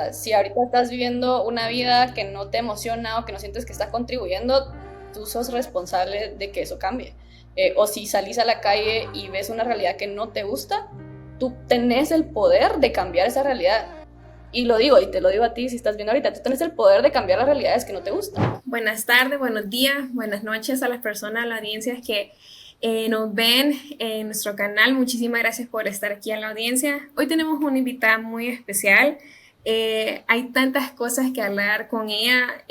sea, si ahorita estás viviendo una vida que no te emociona o que no sientes que está contribuyendo, tú sos responsable de que eso cambie. O si salís a la calle y ves una realidad que no te gusta, tú tenés el poder de cambiar esa realidad. Y lo digo, y te lo digo a ti si estás viendo ahorita, tú tenés el poder de cambiar las realidades que no te gustan. Buenas tardes, buenos días, buenas noches a las personas, a las audiencias que nos ven en nuestro canal. Muchísimas gracias por estar aquí en la audiencia. Hoy tenemos una invitada muy especial. Hay tantas cosas que hablar con ella.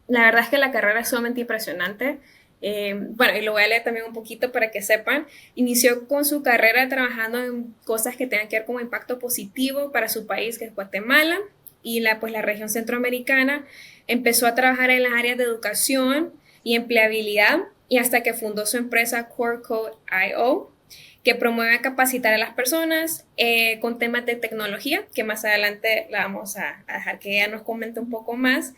La verdad es que la carrera es sumamente impresionante. Bueno, y lo voy a leer también un poquito para que sepan. Inició con su carrera trabajando en cosas que tengan que ver como impacto positivo para su país, que es Guatemala, y la región centroamericana. Empezó a trabajar en las áreas de educación y empleabilidad y hasta que fundó su empresa CoreCode.io, que promueve capacitar a las personas con temas de tecnología, que más adelante la vamos a dejar que ella nos comente un poco más.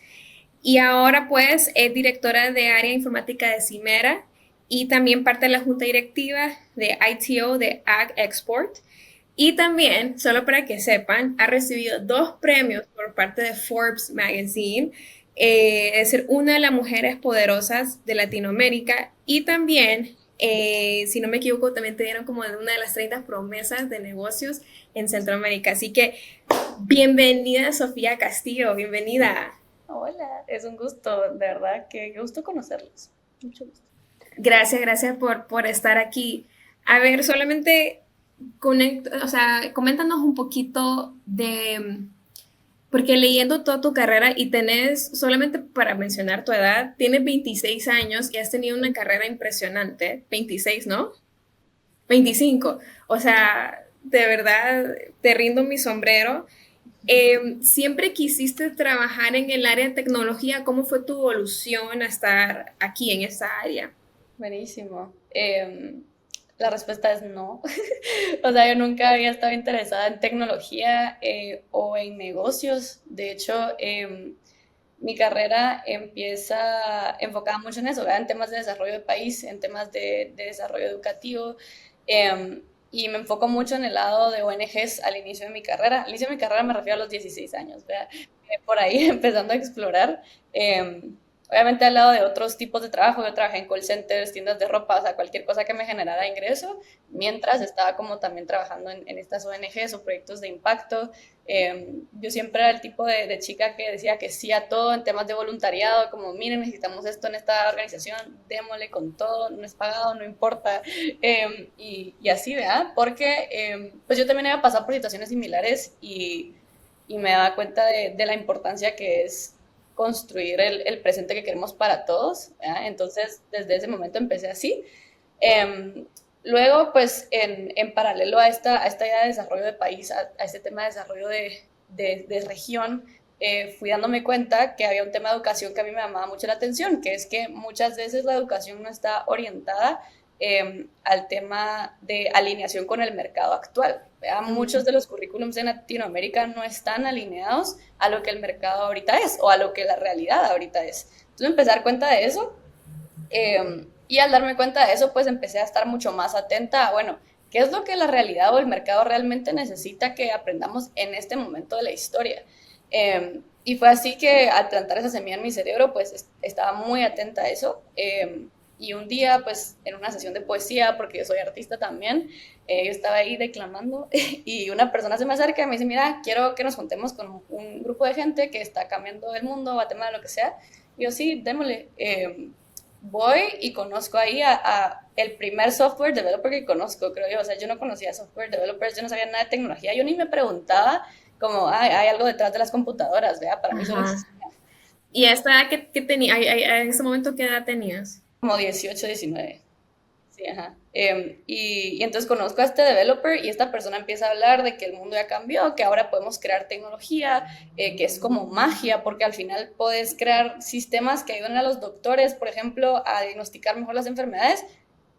Y ahora pues es directora de área informática de Cimera y también parte de la junta directiva de ITO de Ag Export. Y también, solo para que sepan, ha recibido 2 premios por parte de Forbes Magazine, es ser una de las mujeres poderosas de Latinoamérica y también, si no me equivoco, también te dieron como una de las 30 promesas de negocios en Centroamérica. Así que, bienvenida Sofía Castillo, bienvenida. Hola, es un gusto, de verdad, que gusto conocerlos. Mucho gusto. Gracias por estar aquí. A ver, solamente o sea, coméntanos un poquito de, porque leyendo toda tu carrera y tenés, solamente para mencionar tu edad, tienes 26 años y has tenido una carrera impresionante, 26, ¿no? 25. O sea, de verdad, te rindo mi sombrero. ¿Siempre quisiste trabajar en el área de tecnología? ¿Cómo fue tu evolución a estar aquí en esa área? Buenísimo. La respuesta es no. O sea, yo nunca había estado interesada en tecnología o en negocios. De hecho, mi carrera empieza enfocada mucho en eso, ¿verdad? En temas de desarrollo de país, en temas de desarrollo educativo. Y me enfoco mucho en el lado de ONGs al inicio de mi carrera. Al inicio de mi carrera me refiero a los 16 años, ¿verdad? Por ahí empezando a explorar. Obviamente al lado de otros tipos de trabajo, yo trabajé en call centers, tiendas de ropa, o sea, cualquier cosa que me generara ingreso, mientras estaba como también trabajando en estas ONGs o proyectos de impacto. Yo siempre era el tipo de chica que decía que sí a todo en temas de voluntariado, como miren, necesitamos esto en esta organización, démosle con todo, no es pagado, no importa. Y así, ¿verdad? Porque pues yo también había pasado por situaciones similares y me daba cuenta de la importancia que es construir el presente que queremos para todos, ¿verdad? Entonces, desde ese momento empecé así. Eh, Luego, pues, en paralelo a esta idea de desarrollo de país, a este tema de desarrollo de región, fui dándome cuenta que había un tema de educación que a mí me llamaba mucho la atención, que es que muchas veces la educación no está orientada al tema de alineación con el mercado actual. ¿Verdad? Muchos de los currículums en Latinoamérica no están alineados a lo que el mercado ahorita es o a lo que la realidad ahorita es. Entonces empecé a dar cuenta de eso y al darme cuenta de eso, pues empecé a estar mucho más atenta a, bueno, ¿qué es lo que la realidad o el mercado realmente necesita que aprendamos en este momento de la historia? Y fue así que al plantar esa semilla en mi cerebro, pues estaba muy atenta a eso. Y un día, pues en una sesión de poesía, porque yo soy artista también, yo estaba ahí declamando y una persona se me acerca y me dice, mira, quiero que nos juntemos con un grupo de gente que está cambiando el mundo, Guatemala, lo que sea. Y yo, sí, démosle. Voy y conozco ahí a el primer software developer que conozco, creo yo. O sea, yo no conocía software developers, yo no sabía nada de tecnología, yo ni me preguntaba como, hay algo detrás de las computadoras, ¿vea? Para mí solo Ajá. existía ¿Y a esta edad que tenía, en ese momento qué edad tenías? como 18, 19. Sí, ajá. Y entonces conozco a este developer y esta persona empieza a hablar de que el mundo ya cambió, que ahora podemos crear tecnología, que es como magia, porque al final puedes crear sistemas que ayuden a los doctores, por ejemplo, a diagnosticar mejor las enfermedades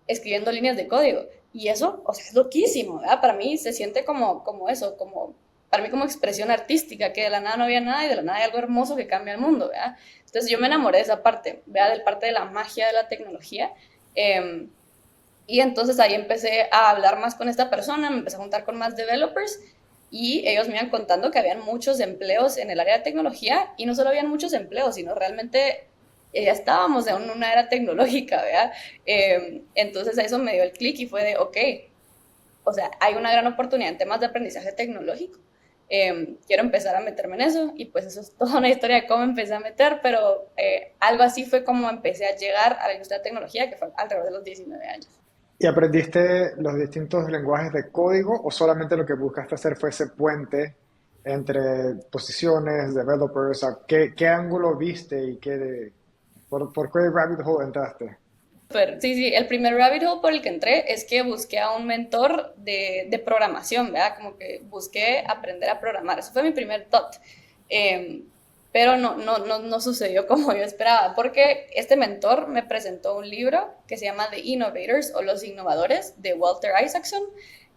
escribiendo líneas de código. Y eso, o sea, es loquísimo, ¿verdad? Para mí se siente como eso, como, para mí como expresión artística, que de la nada no había nada y de la nada hay algo hermoso que cambia el mundo, ¿verdad? Entonces yo me enamoré de esa parte, ¿verdad? Del parte de la magia de la tecnología. Y entonces ahí empecé a hablar más con esta persona, me empecé a juntar con más developers y ellos me iban contando que habían muchos empleos en el área de tecnología y no solo habían muchos empleos, sino realmente ya estábamos en una era tecnológica, ¿verdad? Entonces eso me dio el clic y fue de, ok, o sea, hay una gran oportunidad en temas de aprendizaje tecnológico. Quiero empezar a meterme en eso y pues eso es toda una historia de cómo empecé a meter, pero algo así fue como empecé a llegar a la industria de tecnología, que fue alrededor de los 19 años. ¿Y aprendiste los distintos lenguajes de código o solamente lo que buscaste hacer fue ese puente entre posiciones, developers? O sea, ¿qué ángulo viste y por qué rabbit hole entraste? Pero, sí, sí, el primer rabbit hole por el que entré es que busqué a un mentor de programación, ¿verdad? Como que busqué aprender a programar. Eso fue mi primer thought. Eh, pero no sucedió como yo esperaba, porque este mentor me presentó un libro que se llama The Innovators o Los Innovadores de Walter Isaacson,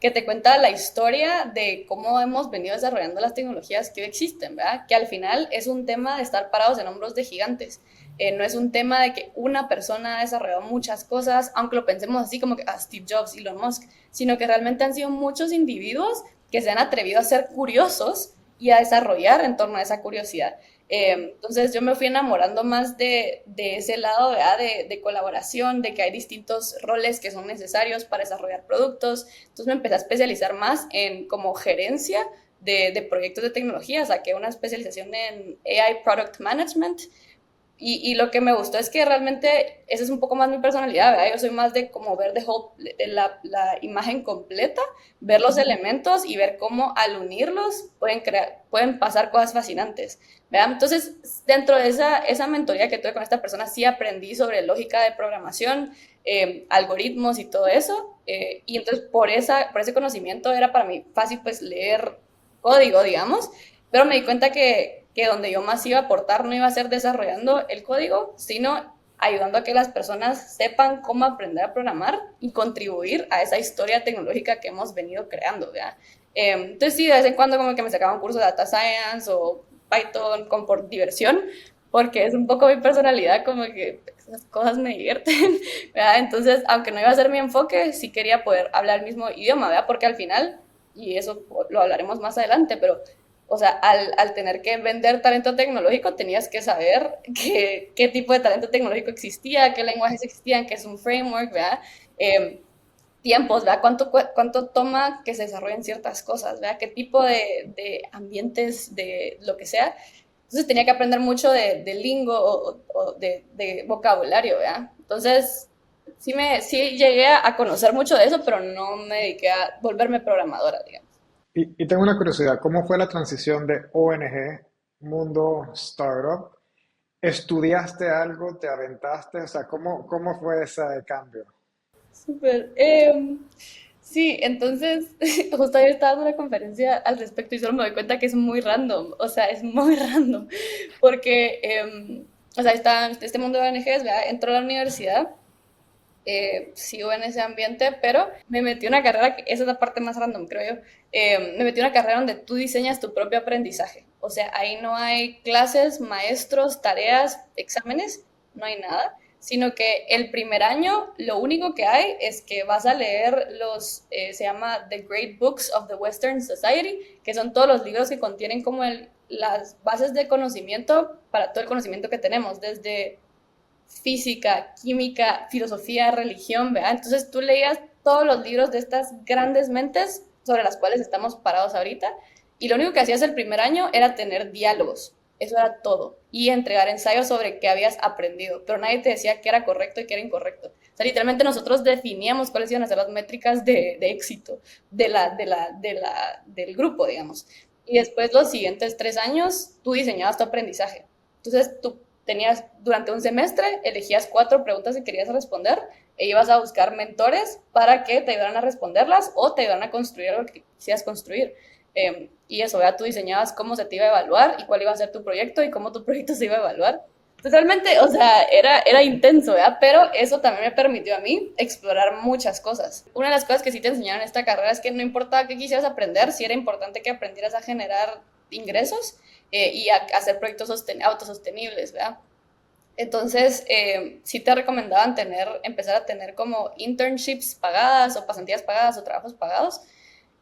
que te cuenta la historia de cómo hemos venido desarrollando las tecnologías que hoy existen, ¿verdad? Que al final es un tema de estar parados en hombros de gigantes. No es un tema de que una persona ha desarrollado muchas cosas, aunque lo pensemos así como que Steve Jobs, Elon Musk, sino que realmente han sido muchos individuos que se han atrevido a ser curiosos y a desarrollar en torno a esa curiosidad. Entonces yo me fui enamorando más de ese lado de colaboración, de que hay distintos roles que son necesarios para desarrollar productos. Entonces me empecé a especializar más en como gerencia de proyectos de tecnología, saqué una especialización en AI Product Management y lo que me gustó es que realmente esa es un poco más mi personalidad, ¿verdad? Yo soy más de como ver la imagen completa, ver los elementos y ver cómo al unirlos pueden pasar cosas fascinantes, ¿verdad? Entonces, dentro de esa mentoría que tuve con esta persona, sí aprendí sobre lógica de programación, algoritmos y todo eso. Y entonces por ese conocimiento era para mí fácil pues leer código, digamos, pero me di cuenta que donde yo más iba a aportar no iba a ser desarrollando el código, sino ayudando a que las personas sepan cómo aprender a programar y contribuir a esa historia tecnológica que hemos venido creando, ¿verdad? Entonces sí, de vez en cuando como que me sacaba un curso de Data Science o Python como por diversión, porque es un poco mi personalidad, como que esas cosas me divierten, ¿verdad? Entonces, aunque no iba a ser mi enfoque, sí quería poder hablar el mismo idioma, ¿verdad? Porque al final, y eso lo hablaremos más adelante, pero o sea, al tener que vender talento tecnológico, tenías que saber qué tipo de talento tecnológico existía, qué lenguajes existían, qué es un framework, ¿verdad? Tiempos, ¿verdad? ¿Cuánto toma que se desarrollen ciertas cosas, ¿verdad? ¿Qué tipo de ambientes, de lo que sea? Entonces tenía que aprender mucho de lingo o de vocabulario, ¿verdad? Entonces, sí llegué a conocer mucho de eso, pero no me dediqué a volverme programadora, digamos. Y tengo una curiosidad, ¿cómo fue la transición de ONG, mundo startup? ¿Estudiaste algo? ¿Te aventaste? O sea, ¿cómo fue ese cambio? Súper. Sí, entonces, justo ayer estaba dando una conferencia al respecto y solo me doy cuenta que es muy random, o sea, es muy random, porque, o sea, está este mundo de ONGs, ¿verdad? Entró a la universidad, sigo en ese ambiente, pero me metí en una carrera, que esa es la parte más random, creo yo. Me metí en una carrera donde tú diseñas tu propio aprendizaje. O sea, ahí no hay clases, maestros, tareas, exámenes, no hay nada, sino que el primer año lo único que hay es que vas a leer se llama The Great Books of the Western Society, que son todos los libros que contienen como las bases de conocimiento para todo el conocimiento que tenemos, desde física, química, filosofía, religión, ¿verdad? Entonces tú leías todos los libros de estas grandes mentes sobre las cuales estamos parados ahorita y lo único que hacías el primer año era tener diálogos, eso era todo, y entregar ensayos sobre qué habías aprendido, pero nadie te decía qué era correcto y qué era incorrecto. O sea, literalmente nosotros definíamos cuáles iban a ser las métricas de éxito del grupo, digamos. Y después los siguientes 3 años tú diseñabas tu aprendizaje. Entonces tú tenías durante un semestre, elegías 4 preguntas que querías responder e ibas a buscar mentores para que te ayudaran a responderlas o te ayudaran a construir lo que quisieras construir. Y eso, ¿verdad? Tú diseñabas cómo se te iba a evaluar y cuál iba a ser tu proyecto y cómo tu proyecto se iba a evaluar. Totalmente, o sea, era intenso, ¿verdad? Pero eso también me permitió a mí explorar muchas cosas. Una de las cosas que sí te enseñaron en esta carrera es que no importaba qué quisieras aprender, sí era importante que aprendieras a generar ingresos y a hacer proyectos autosostenibles, ¿verdad? Entonces, sí te recomendaban empezar a tener como internships pagadas o pasantías pagadas o trabajos pagados.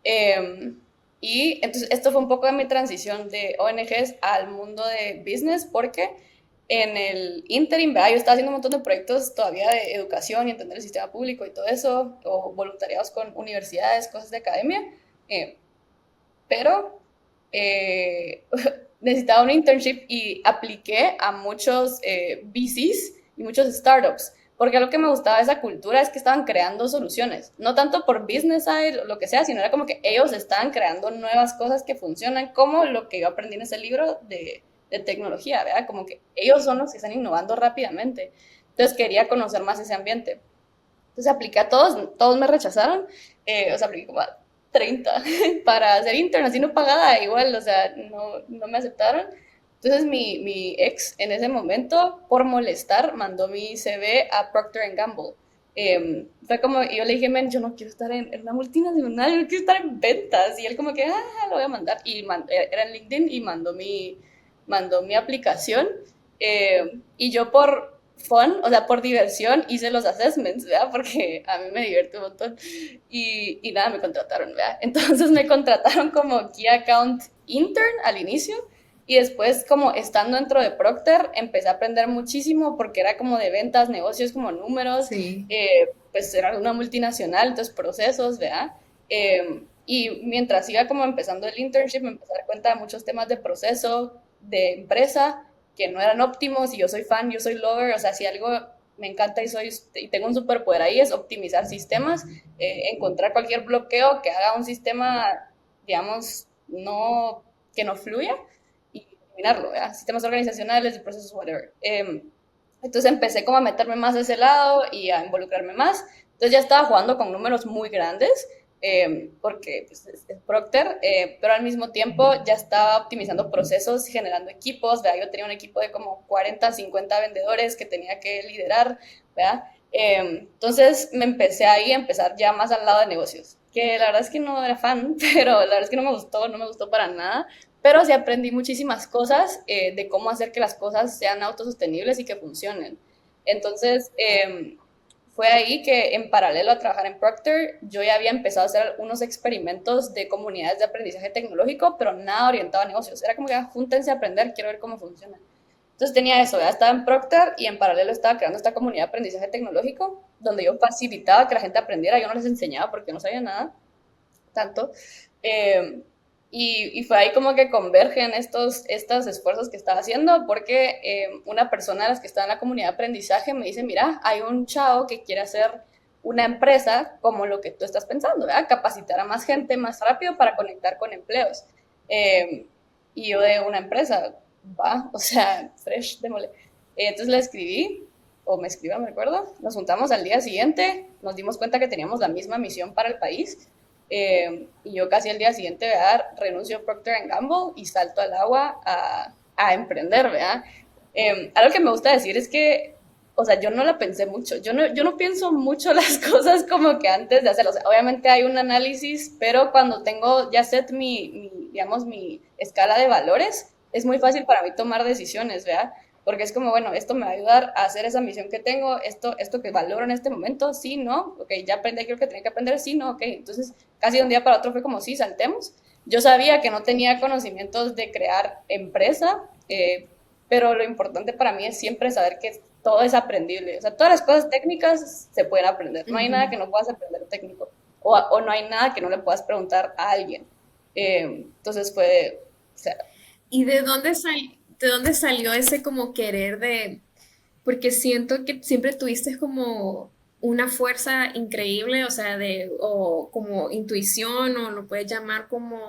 Eh, Y entonces esto fue un poco de mi transición de ONGs al mundo de business, porque en el interim, ¿verdad? Yo estaba haciendo un montón de proyectos todavía de educación y entender el sistema público y todo eso, o voluntariados con universidades, cosas de academia, eh, pero eh, necesitaba un internship y apliqué a muchos VCs y muchos startups, porque lo que me gustaba de esa cultura es que estaban creando soluciones, no tanto por business side o lo que sea, sino era como que ellos estaban creando nuevas cosas que funcionan, como lo que yo aprendí en ese libro de tecnología, ¿verdad? Como que ellos son los que están innovando rápidamente. Entonces quería conocer más ese ambiente. Entonces apliqué a todos, todos me rechazaron, o sea, apliqué como a 30 para hacer intern, así no pagada igual, o sea, no me aceptaron. Entonces mi ex en ese momento, por molestar, mandó mi CV a Procter Gamble. Fue como, yo le dije, men, yo no quiero estar en una multinacional, yo no quiero estar en ventas. Y él como que, lo voy a mandar. Y era en LinkedIn y mandó mi aplicación. Y yo por fun, o sea, por diversión, hice los assessments, ¿verdad? Porque a mí me divierte un montón. Y nada, me contrataron, ¿verdad? Entonces me contrataron como Key Account Intern al inicio. Y después, como estando dentro de Procter, empecé a aprender muchísimo porque era como de ventas, negocios, como números, Sí. pues era una multinacional, entonces procesos, ¿verdad? Y mientras iba como empezando el internship, me empecé a dar cuenta de muchos temas de proceso, de empresa, que no eran óptimos, y yo soy fan, yo soy lover, o sea, si algo me encanta y tengo un superpoder ahí es optimizar sistemas, encontrar cualquier bloqueo que haga un sistema, digamos, que no fluya y eliminarlo, ¿verdad? Sistemas organizacionales y procesos, whatever. Entonces empecé como a meterme más de ese lado y a involucrarme más. Entonces ya estaba jugando con números muy grandes, porque pues, es Procter, pero al mismo tiempo ya estaba optimizando procesos, generando equipos, ¿verdad? Yo tenía un equipo de como 40, 50 vendedores que tenía que liderar, ¿verdad? Entonces me empecé ahí a empezar ya más al lado de negocios, que la verdad es que no era fan, pero la verdad es que no me gustó para nada, pero sí aprendí muchísimas cosas de cómo hacer que las cosas sean autosostenibles y que funcionen. Entonces, fue ahí que en paralelo a trabajar en Procter, yo ya había empezado a hacer unos experimentos de comunidades de aprendizaje tecnológico, pero nada orientado a negocios. Era como que júntense a aprender, quiero ver cómo funciona. Entonces tenía eso, ya estaba en Procter y en paralelo estaba creando esta comunidad de aprendizaje tecnológico, donde yo facilitaba que la gente aprendiera, yo no les enseñaba porque no sabía nada tanto. Eh, y fue ahí como que convergen estos esfuerzos que estaba haciendo, porque una persona de las que está en la comunidad de aprendizaje me dice, mira, hay un chavo que quiere hacer una empresa como lo que tú estás pensando, ¿verdad? Capacitar a más gente más rápido para conectar con empleos. Eh, y yo de una empresa, va, o sea, fresh, démosle. Entonces le escribí, o me escribió, me recuerdo, nos juntamos al día siguiente, nos dimos cuenta que teníamos la misma misión para el país, y yo casi el día siguiente, ¿verdad? Renuncio a Procter Gamble y salto al agua a emprender, ¿verdad? Algo que me gusta decir es que, o sea, yo no la pensé mucho, yo no pienso mucho las cosas como que antes de hacerlo, o sea, obviamente hay un análisis, pero cuando tengo ya set digamos, mi escala de valores, es muy fácil para mí tomar decisiones, ¿verdad? Porque es como, bueno, esto me va a ayudar a hacer esa misión que tengo, esto que valoro en este momento, sí, no, ok, ya aprendí creo que tenía que aprender, sí, no, ok, entonces casi de un día para otro fue como, sí, saltemos. Yo sabía que no tenía conocimientos de crear empresa, pero lo importante para mí es siempre saber que todo es aprendible, o sea, todas las cosas técnicas se pueden aprender, no hay nada Ujú. que no puedas aprender técnico, o no hay nada que no le puedas preguntar a alguien. Entonces fue, o sea, ¿Y de dónde salió ese como querer de, porque siento que siempre tuviste como una fuerza increíble, o sea, o como intuición, o lo puedes llamar como,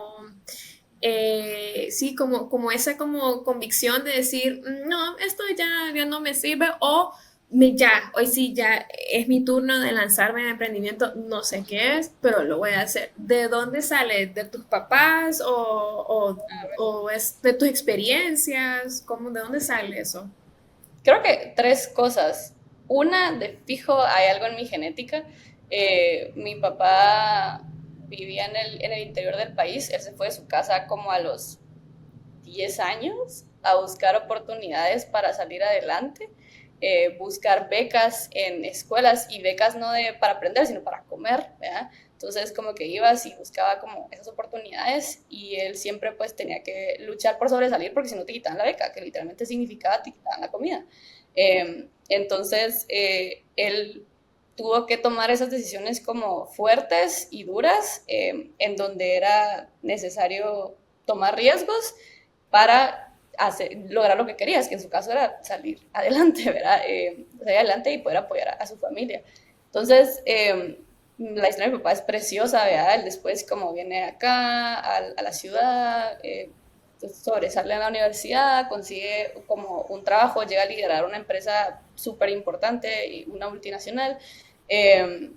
sí, como esa como convicción de decir, no, esto ya no me sirve, o hoy sí, ya es mi turno de lanzarme en emprendimiento, no sé qué es, pero lo voy a hacer. ¿De dónde sale? ¿De tus papás o es de tus experiencias? ¿De dónde sale eso? creo que tres cosas. Una, de fijo, hay algo en mi genética. Mi papá vivía en el interior del país. Él se fue de su casa como a los 10 años a buscar oportunidades para salir adelante, buscar becas en escuelas y becas no para aprender, sino para comer, ¿verdad? Entonces como que ibas y buscaba como esas oportunidades y él siempre pues tenía que luchar por sobresalir porque si no te quitaban la beca, que literalmente significaba te quitaban la comida. Entonces él tuvo que tomar esas decisiones como fuertes y duras, en donde era necesario tomar riesgos para lograr lo que querías, que en su caso era salir adelante, ¿verdad? Salir adelante y poder apoyar a su familia. Entonces, la historia de mi papá es preciosa, ¿verdad? Él después como viene acá a la ciudad, sobresale en la universidad, consigue como un trabajo, llega a liderar una empresa súper importante y una multinacional.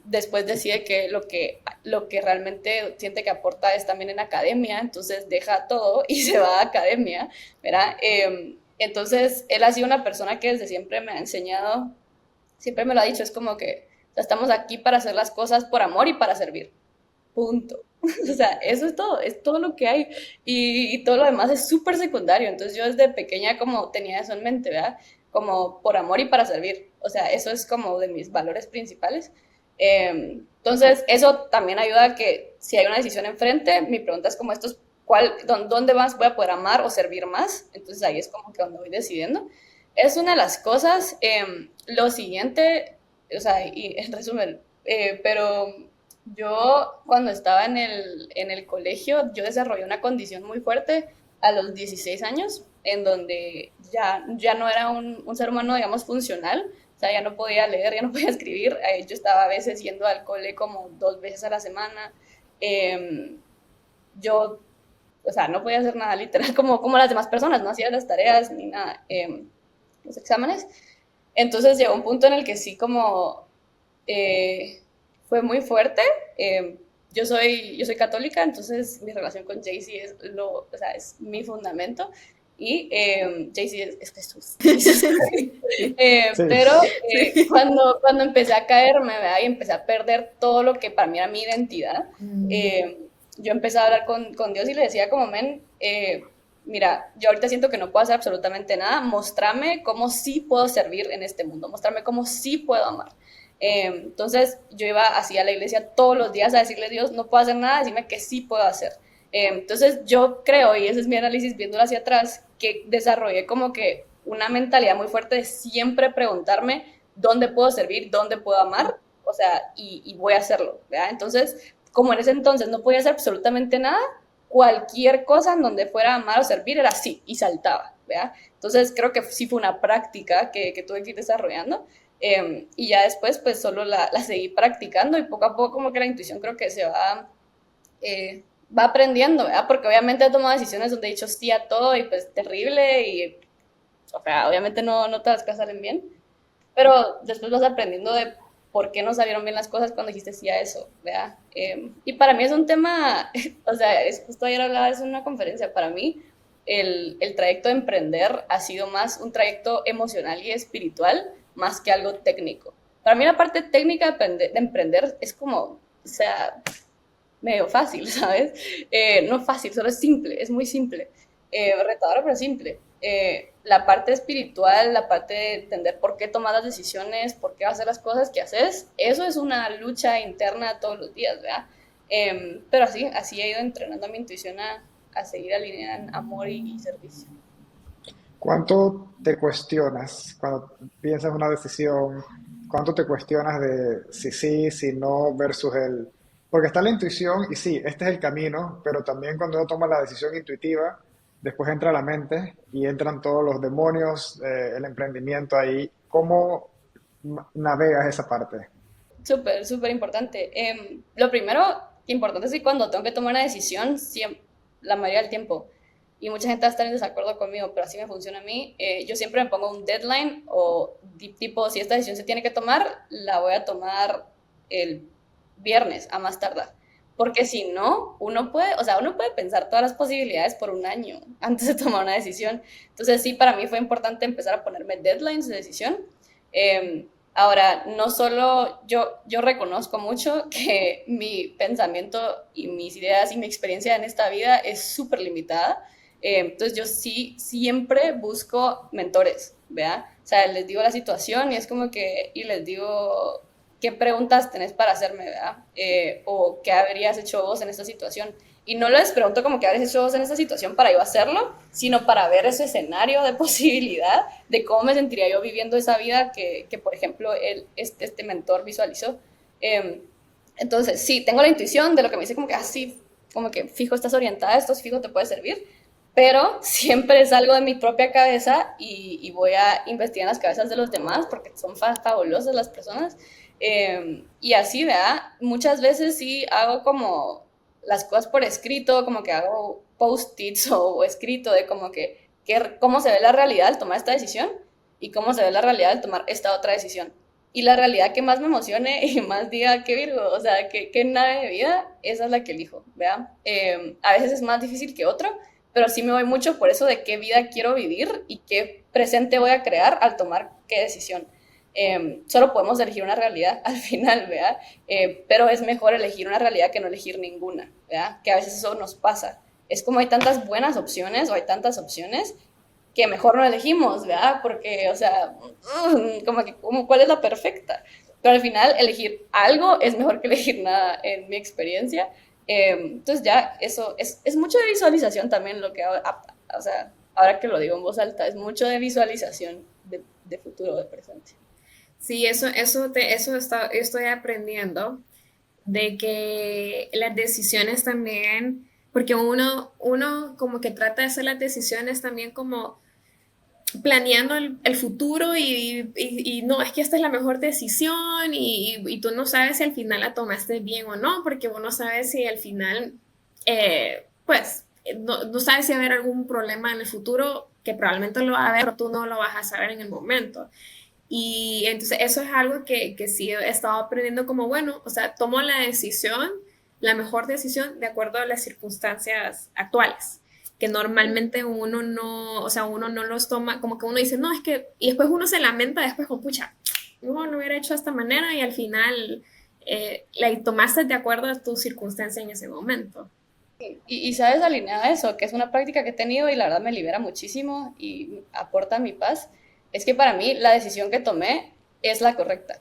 Después decide que lo que realmente siente que aporta es también en academia, entonces deja todo y se va a academia, ¿verdad? Entonces, él ha sido una persona que desde siempre me ha enseñado, siempre me lo ha dicho, es como que o sea, estamos aquí para hacer las cosas por amor y para servir. Punto. O sea, eso es todo lo que hay. Y todo lo demás es súper secundario. Entonces yo desde pequeña como tenía eso en mente, ¿verdad? Como por amor y para servir. O sea, eso es como de mis valores principales. Entonces, eso también ayuda a que si hay una decisión enfrente, mi pregunta es como estos, ¿dónde más voy a poder amar o servir más? Entonces ahí es como que donde voy decidiendo. Es una de las cosas. Lo siguiente, o sea, y en resumen, pero yo cuando estaba en el colegio, yo desarrollé una condición muy fuerte a los 16 años, en donde ya no era un ser humano, digamos, funcional, o sea, ya no podía leer, ya no podía escribir, yo estaba a veces yendo al cole como 2 veces a la semana, eh, yo, o sea, no podía hacer nada literal como las demás personas, no hacía las tareas ni nada, los exámenes, entonces llegó un punto en el que sí como eh, fue muy fuerte. Eh, yo soy católica, entonces mi relación con Jay-Z o sea, es mi fundamento. Y Jay-Z es Jesús. Sí, Pero Sí. cuando empecé a caerme, ¿verdad? Y empecé a perder todo lo que para mí era mi identidad, yo empecé a hablar con Dios y le decía como, men, mira, yo ahorita siento que no puedo hacer absolutamente nada, mostrame cómo sí puedo servir en este mundo, mostrame cómo sí puedo amar. Entonces yo iba así a la iglesia todos los días a decirle a Dios, no puedo hacer nada, decime que sí puedo hacer. Entonces yo creo, y ese es mi análisis viéndolo hacia atrás, que desarrollé como que una mentalidad muy fuerte de siempre preguntarme dónde puedo servir, dónde puedo amar, o sea, y voy a hacerlo, ¿verdad? Entonces, como en ese entonces no podía hacer absolutamente nada, cualquier cosa en donde fuera a amar o servir era sí, y saltaba, ¿verdad? Entonces creo que sí fue una práctica que tuve que ir desarrollando. Y ya después pues solo la seguí practicando y poco a poco como que la intuición creo que va aprendiendo, ¿verdad? Porque obviamente he tomado decisiones donde he dicho sí a todo y pues terrible y, o sea, obviamente no todas las cosas salen bien, pero después vas aprendiendo de por qué no salieron bien las cosas cuando dijiste sí a eso, ¿verdad? Y para mí es un tema, o sea, justo ayer hablaba de eso en una conferencia, para mí el trayecto de emprender ha sido más un trayecto emocional y espiritual más que algo técnico. Para mí la parte técnica de emprender es como, o sea, medio fácil, ¿sabes? No fácil, solo es simple, es muy simple. Retadora, pero simple. La parte espiritual, la parte de entender por qué tomas las decisiones, por qué hacer las cosas que haces, eso es una lucha interna todos los días, ¿verdad? Pero así he ido entrenando a mi intuición a seguir alineada en amor y servicio. ¿cuánto te cuestionas cuando piensas una decisión? ¿Cuánto te cuestionas de si sí, si no versus el... Porque está la intuición y sí, este es el camino, pero también cuando uno toma la decisión intuitiva, después entra la mente y entran todos los demonios, el emprendimiento ahí. ¿Cómo navegas esa parte? Súper, súper importante. Lo primero importante es que cuando tengo que tomar una decisión, la mayoría del tiempo, y mucha gente va a estar en desacuerdo conmigo, pero así me funciona a mí, yo siempre me pongo un deadline o tipo, si esta decisión se tiene que tomar, la voy a tomar el viernes a más tardar. Porque si no, uno puede pensar todas las posibilidades por un año antes de tomar una decisión. Entonces sí, para mí fue importante empezar a ponerme deadlines de decisión. Ahora, no solo yo reconozco mucho que mi pensamiento y mis ideas y mi experiencia en esta vida es súper limitada. Entonces yo sí siempre busco mentores, ¿vea? O sea, les digo la situación y es como que, y les digo, ¿qué preguntas tenés para hacerme, verdad? O ¿qué habrías hecho vos en esta situación? Y no les pregunto como qué habrías hecho vos en esta situación para yo hacerlo, sino para ver ese escenario de posibilidad de cómo me sentiría yo viviendo esa vida que por ejemplo, este mentor visualizó. Eh, entonces, sí, tengo la intuición de lo que me dice como que así, como que fijo, estás orientada a esto, fijo, te puede servir, pero siempre salgo de mi propia cabeza y voy a investigar en las cabezas de los demás porque son fabulosas las personas. Y así, ¿verdad? Muchas veces sí hago como las cosas por escrito, como que hago post-its o escrito de como que cómo se ve la realidad al tomar esta decisión y cómo se ve la realidad al tomar esta otra decisión. Y la realidad que más me emocione y más diga que Virgo, o sea, que nave de vida, esa es la que elijo, ¿verdad? A veces es más difícil que otro, pero sí me voy mucho por eso de qué vida quiero vivir y qué presente voy a crear al tomar qué decisión. Solo podemos elegir una realidad al final, ¿verdad? Pero es mejor elegir una realidad que no elegir ninguna, ¿verdad? Que a veces eso nos pasa. Es como hay tantas buenas opciones o hay tantas opciones que mejor no elegimos, ¿verdad? Porque, o sea, como que, ¿cuál es la perfecta? Pero al final, elegir algo es mejor que elegir nada, en mi experiencia. Entonces ya, eso es mucho de visualización también lo que hago, o sea, ahora que lo digo en voz alta, es mucho de visualización de futuro, de presente. Sí, estoy aprendiendo de que las decisiones también, porque uno como que trata de hacer las decisiones también como planeando el futuro y no, es que esta es la mejor decisión y tú no sabes si al final la tomaste bien o no, porque vos no sabes si al final, pues, no sabes si va a haber algún problema en el futuro que probablemente lo va a haber, pero tú no lo vas a saber en el momento. Y entonces eso es algo que sí he estado aprendiendo como, bueno, o sea, tomo la decisión, la mejor decisión de acuerdo a las circunstancias actuales, que normalmente uno no, o sea, uno no los toma, como que uno dice, no, es que, y después uno se lamenta después con, pucha, no, lo hubiera hecho de esta manera y al final la tomaste de acuerdo a tu circunstancia en ese momento. Y sabes, alineada a eso, que es una práctica que he tenido y la verdad me libera muchísimo y aporta mi paz, es que para mí la decisión que tomé es la correcta.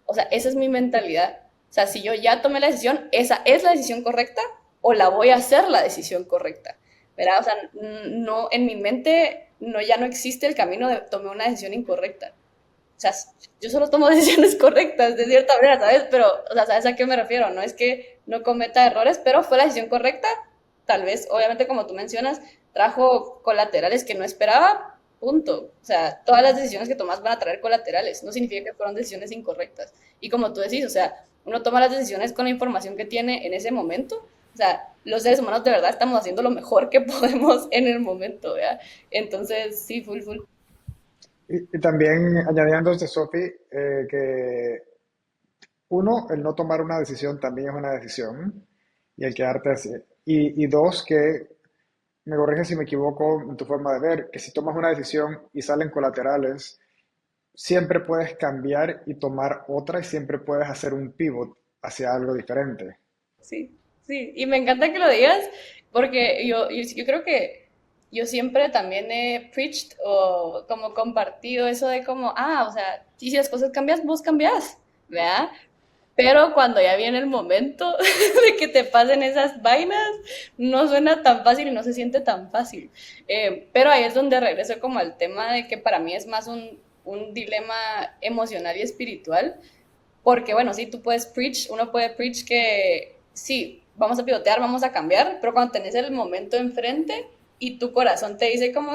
O sea, esa es mi mentalidad. O sea, si yo ya tomé la decisión, esa es la decisión correcta o la voy a hacer la decisión correcta. ¿Verdad? O sea, no, en mi mente no, ya no existe el camino de tomar una decisión incorrecta. O sea, yo solo tomo decisiones correctas de cierta manera, ¿sabes? Pero, o sea, ¿sabes a qué me refiero? No es que no cometa errores, pero fue la decisión correcta. Tal vez, obviamente, como tú mencionas, trajo colaterales que no esperaba, punto. O sea, todas las decisiones que tomas van a traer colaterales. No significa que fueron decisiones incorrectas. Y como tú decís, o sea, uno toma las decisiones con la información que tiene en ese momento. O sea, los seres humanos de verdad estamos haciendo lo mejor que podemos en el momento, ¿verdad? Entonces, sí, full, full. Y también añadiendo de Sophie, que uno, el no tomar una decisión también es una decisión, y el quedarte así. Y dos, que me corrige si me equivoco en tu forma de ver, que si tomas una decisión y salen colaterales, siempre puedes cambiar y tomar otra y siempre puedes hacer un pivot hacia algo diferente. Sí, sí, y me encanta que lo digas porque yo creo que yo siempre también he preached o como compartido eso de como, o sea, si las cosas cambias, vos cambias, ¿verdad? Pero cuando ya viene el momento de que te pasen esas vainas, no suena tan fácil y no se siente tan fácil. Pero ahí es donde regreso como al tema de que para mí es más un dilema emocional y espiritual, porque bueno, sí, tú puedes preach, uno puede preach que sí, vamos a pivotear, vamos a cambiar, pero cuando tenés el momento enfrente y tu corazón te dice ¿cómo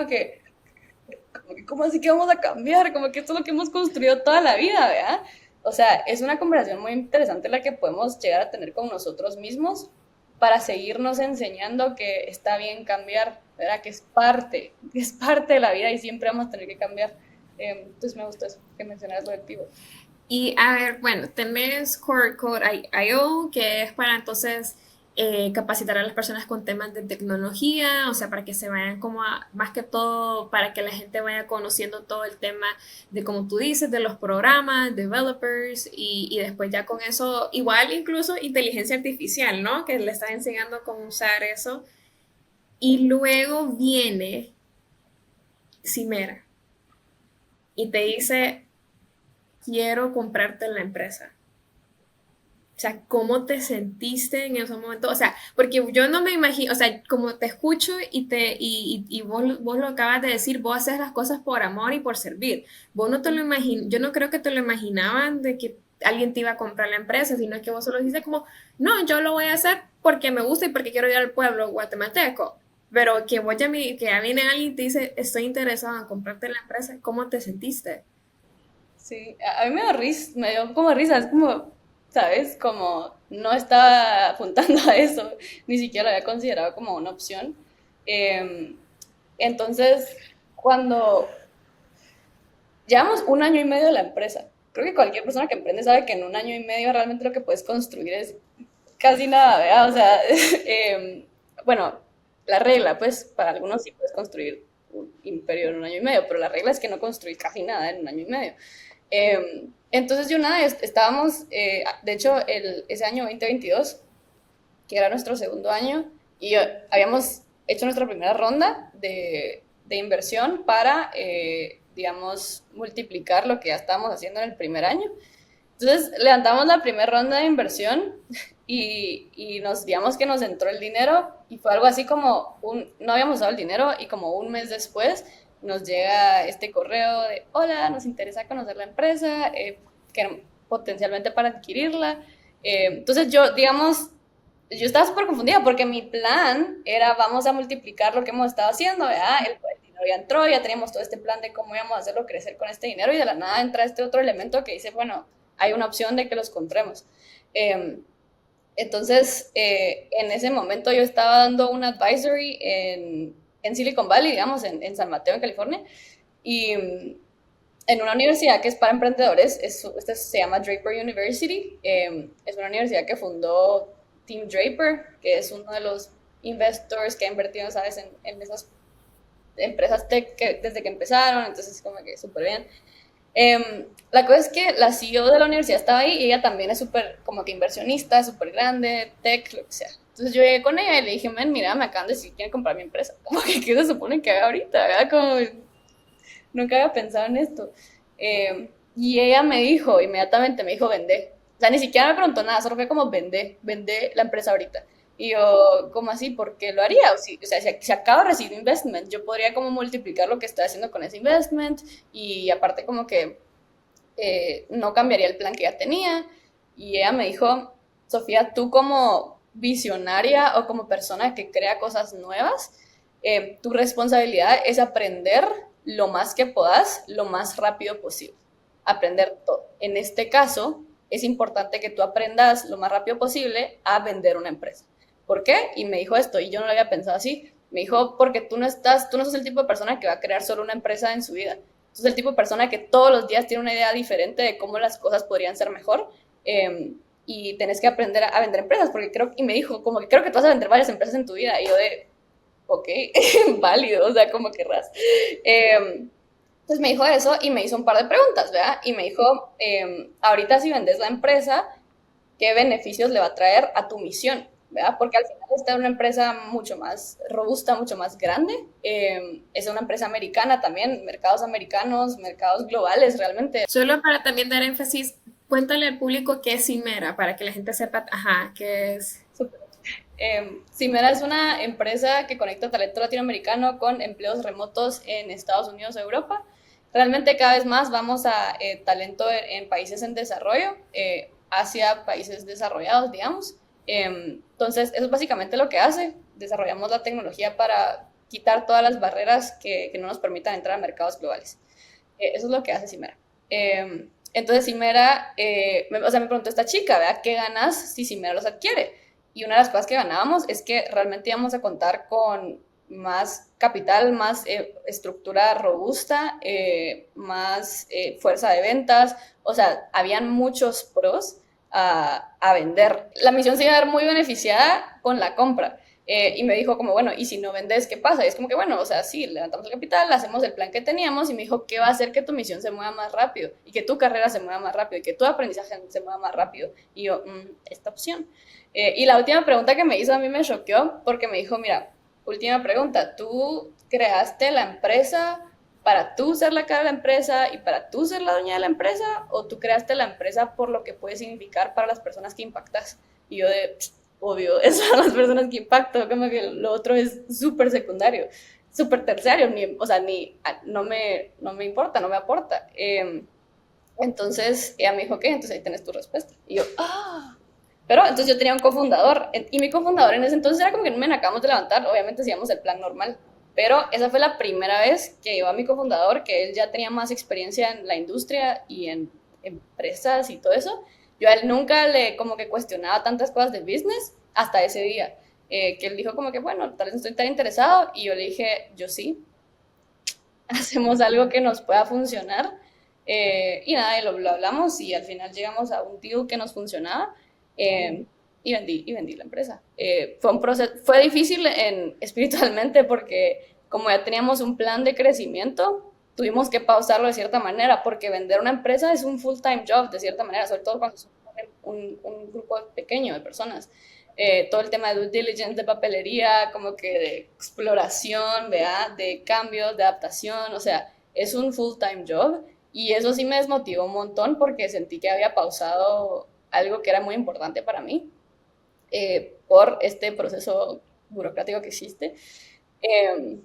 así que vamos a cambiar? Como que esto es lo que hemos construido toda la vida, ¿verdad? O sea, es una conversación muy interesante la que podemos llegar a tener con nosotros mismos para seguirnos enseñando que está bien cambiar, ¿verdad? Que es parte de la vida y siempre vamos a tener que cambiar. Entonces me gustó eso, que mencionaras lo del pivot. Y a ver, bueno, tenés Core Code IO, que es para entonces capacitar a las personas con temas de tecnología, o sea, para que se vayan como más que todo, para que la gente vaya conociendo todo el tema de, como tú dices, de los programas, developers, y después ya con eso, igual incluso inteligencia artificial, ¿no? Que le estás enseñando cómo usar eso. Y luego viene Cimera y te dice, quiero comprarte la empresa. O sea, ¿cómo te sentiste en ese momento? O sea, porque yo no me imagino, o sea, como te escucho y vos lo acabas de decir, vos haces las cosas por amor y por servir. Vos no te lo imaginas, yo no creo que te lo imaginaban de que alguien te iba a comprar la empresa, sino que vos solo dijiste como, no, yo lo voy a hacer porque me gusta y porque quiero ir al pueblo guatemalteco. Pero que vos que ya viene alguien y te dice, estoy interesado en comprarte la empresa, ¿cómo te sentiste? Sí, a mí me dio risa, me dio como risa, es como, ¿sabes? Como no estaba apuntando a eso, ni siquiera lo había considerado como una opción. Em, entonces, cuando llevamos un año y medio de la empresa, creo que cualquier persona que emprende sabe que en un año y medio realmente lo que puedes construir es casi nada, ¿verdad? O sea, bueno, la regla, pues, para algunos sí puedes construir un imperio en un año y medio, pero la regla es que no construís casi nada en un año y medio. Entonces, yo nada, estábamos, de hecho, ese año 2022, que era nuestro segundo año, y habíamos hecho nuestra primera ronda de inversión para, digamos, multiplicar lo que ya estábamos haciendo en el primer año. Entonces levantamos la primera ronda de inversión y nos digamos que nos entró el dinero y fue algo así como no habíamos dado el dinero y como un mes después nos llega este correo de hola, nos interesa conocer la empresa, que potencialmente para adquirirla. Entonces yo, digamos, yo estaba súper confundida porque mi plan era vamos a multiplicar lo que hemos estado haciendo, ¿verdad? El dinero ya entró, ya teníamos todo este plan de cómo íbamos a hacerlo crecer con este dinero y de la nada entra este otro elemento que dice, bueno, hay una opción de que los compremos. Eh, entonces, en ese momento yo estaba dando un advisory en Silicon Valley, digamos, en San Mateo, en California, y en una universidad que es para emprendedores, esta se llama Draper University, es una universidad que fundó Tim Draper, que es uno de los investors que ha invertido, ¿sabes?, en esas empresas tech desde que empezaron, entonces como que súper bien. La cosa es que la CEO de la universidad estaba ahí y ella también es súper como que inversionista, súper grande, tech, lo que sea. Entonces yo llegué con ella y le dije, men, mira, me acaban de decir que quieren comprar mi empresa. Como que, ¿qué se supone que haga ahorita? ¿Verdad? Como nunca había pensado en esto. Y ella me dijo, inmediatamente me dijo, vende. O sea, ni siquiera me preguntó nada, solo fue como, vende la empresa ahorita. Y yo, ¿cómo así? ¿Por qué lo haría? O sea, si acabo de recibir investment, yo podría como multiplicar lo que estoy haciendo con ese investment y aparte como que no cambiaría el plan que ya tenía. Y ella me dijo, Sofía, tú como visionaria o como persona que crea cosas nuevas, tu responsabilidad es aprender lo más que puedas, lo más rápido posible. Aprender todo. En este caso, es importante que tú aprendas lo más rápido posible a vender una empresa. ¿Por qué? Y me dijo esto, y yo no lo había pensado así. Me dijo, porque tú no sos el tipo de persona que va a crear solo una empresa en su vida. Tú sos el tipo de persona que todos los días tiene una idea diferente de cómo las cosas podrían ser mejor. Y tenés que aprender a vender empresas, porque y me dijo, como que creo que tú vas a vender varias empresas en tu vida. Y yo de, ok, válido, o sea, como querrás. Entonces me dijo eso y me hizo un par de preguntas, ¿verdad? Y me dijo, ahorita si vendes la empresa, ¿qué beneficios le va a traer a tu misión? ¿Verdad? Porque al final esta es una empresa mucho más robusta, mucho más grande. Es una empresa americana también, mercados americanos, mercados globales realmente. Solo para también dar énfasis, cuéntale al público qué es Cimera, para que la gente sepa, ajá, qué es. Súper. Cimera es una empresa que conecta talento latinoamericano con empleos remotos en Estados Unidos e Europa. Realmente cada vez más vamos a talento en países en desarrollo, hacia países desarrollados, digamos. Entonces, eso es básicamente lo que hace. Desarrollamos la tecnología para quitar todas las barreras que no nos permitan entrar a mercados globales. Eso es lo que hace Cimera. Entonces, Cimera, o sea, me preguntó esta chica, ¿verdad? ¿Qué ganas si Cimera los adquiere? Y una de las cosas que ganábamos es que realmente íbamos a contar con más capital, más estructura robusta, más fuerza de ventas. O sea, habían muchos pros a vender. La misión se iba a ver muy beneficiada con la compra. Y me dijo como, bueno, ¿y si no vendes, qué pasa? Y es como que, bueno, o sea, sí, levantamos el capital, hacemos el plan que teníamos y me dijo, ¿qué va a hacer que tu misión se mueva más rápido? Y que tu carrera se mueva más rápido y que tu aprendizaje se mueva más rápido. Y yo, esta opción. Y la última pregunta que me hizo a mí me choqueó porque me dijo, mira, última pregunta, ¿tú creaste la empresa para tú ser la cara de la empresa y para tú ser la dueña de la empresa, o tú creaste la empresa por lo que puede significar para las personas que impactas. Y yo de, obvio, esas son las personas que impacto, como que lo otro es súper secundario, súper terciario, o sea, no me importa, no me aporta. Entonces ella me dijo, ¿qué? Entonces ahí tenés tu respuesta. Y yo, ¡ah! Pero entonces yo tenía un cofundador, y mi cofundador en ese entonces era como que no me acabamos de levantar, obviamente hacíamos el plan normal, pero esa fue la primera vez que iba a mi cofundador, que él ya tenía más experiencia en la industria y en empresas y todo eso. Yo a él nunca le como que cuestionaba tantas cosas de business hasta ese día, que él dijo como que, bueno, tal vez no estoy tan interesado, y yo le dije, yo sí, hacemos algo que nos pueda funcionar. Y nada, y lo hablamos y al final llegamos a un deal que nos funcionaba, y vendí la empresa. Fue un proceso, fue difícil espiritualmente porque como ya teníamos un plan de crecimiento, tuvimos que pausarlo de cierta manera porque vender una empresa es un full-time job de cierta manera, sobre todo cuando es un grupo pequeño de personas. Todo el tema de due diligence, de papelería, como que de exploración, ¿verdad? De cambios, de adaptación, o sea, es un full-time job y eso sí me desmotivó un montón porque sentí que había pausado algo que era muy importante para mí, por este proceso burocrático que existe. Eh,